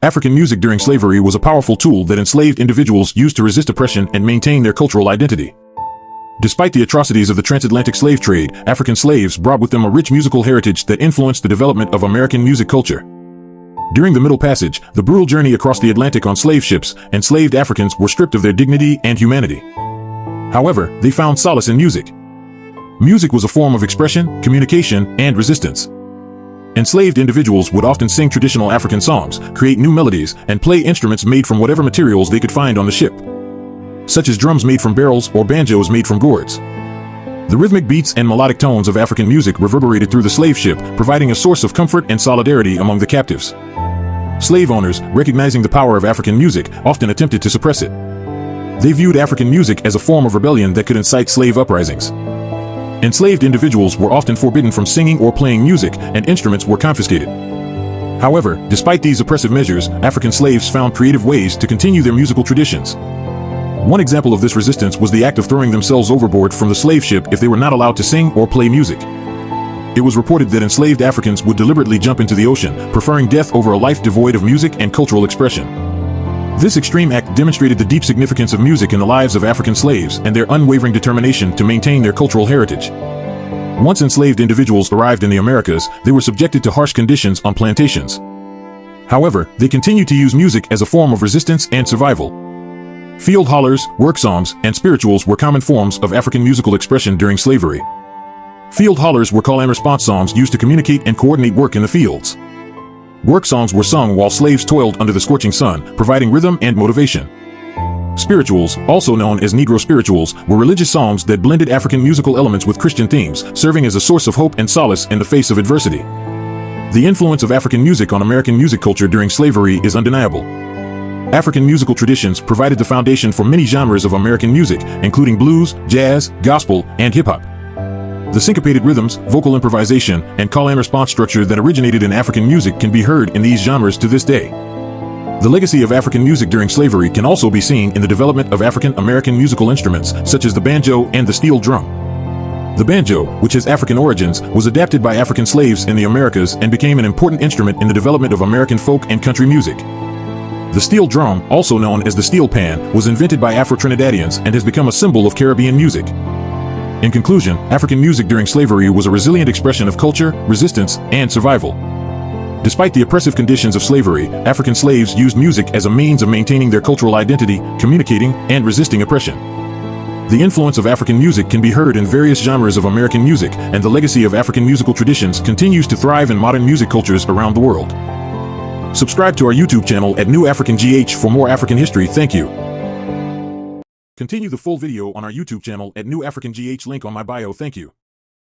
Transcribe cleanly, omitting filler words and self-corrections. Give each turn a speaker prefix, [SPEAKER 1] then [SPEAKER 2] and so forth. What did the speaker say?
[SPEAKER 1] African music during slavery was a powerful tool that enslaved individuals used to resist oppression and maintain their cultural identity. Despite the atrocities of the transatlantic slave trade, African slaves brought with them a rich musical heritage that influenced the development of American music culture. During the Middle Passage, the brutal journey across the Atlantic on slave ships, enslaved Africans were stripped of their dignity and humanity. However, they found solace in music. Music was a form of expression, communication, and resistance. Enslaved individuals would often sing traditional African songs, create new melodies, and play instruments made from whatever materials they could find on the ship, such as drums made from barrels or banjos made from gourds. The rhythmic beats and melodic tones of African music reverberated through the slave ship, providing a source of comfort and solidarity among the captives. Slave owners, recognizing the power of African music, often attempted to suppress it. They viewed African music as a form of rebellion that could incite slave uprisings. Enslaved individuals were often forbidden from singing or playing music, and instruments were confiscated. However, despite these oppressive measures, African slaves found creative ways to continue their musical traditions. One example of this resistance was the act of throwing themselves overboard from the slave ship if they were not allowed to sing or play music. It was reported that enslaved Africans would deliberately jump into the ocean, preferring death over a life devoid of music and cultural expression. This extreme act demonstrated the deep significance of music in the lives of African slaves and their unwavering determination to maintain their cultural heritage. Once enslaved individuals arrived in the Americas, they were subjected to harsh conditions on plantations. However, they continued to use music as a form of resistance and survival. Field hollers, work songs, and spirituals were common forms of African musical expression during slavery. Field hollers were call and response songs used to communicate and coordinate work in the fields. Work songs were sung while slaves toiled under the scorching sun, providing rhythm and motivation. Spirituals, also known as Negro spirituals, were religious songs that blended African musical elements with Christian themes, serving as a source of hope and solace in the face of adversity. The influence of African music on American music culture during slavery is undeniable. African musical traditions provided the foundation for many genres of American music, including blues, jazz, gospel, and hip-hop. The syncopated rhythms, vocal improvisation, and call-and-response structure that originated in African music can be heard in these genres to this day. The legacy of African music during slavery can also be seen in the development of African American musical instruments, such as the banjo and the steel drum. The banjo, which has African origins, was adapted by African slaves in the Americas and became an important instrument in the development of American folk and country music. The steel drum, also known as the steel pan, was invented by Afro-Trinidadians and has become a symbol of Caribbean music. In conclusion, African music during slavery was a resilient expression of culture, resistance, and survival. Despite the oppressive conditions of slavery, African slaves used music as a means of maintaining their cultural identity, communicating, and resisting oppression. The influence of African music can be heard in various genres of American music, and the legacy of African musical traditions continues to thrive in modern music cultures around the world. Subscribe to our YouTube channel at New African GH for more African history. Thank you. Continue the full video on our YouTube channel at New African GH, link on my bio. Thank you.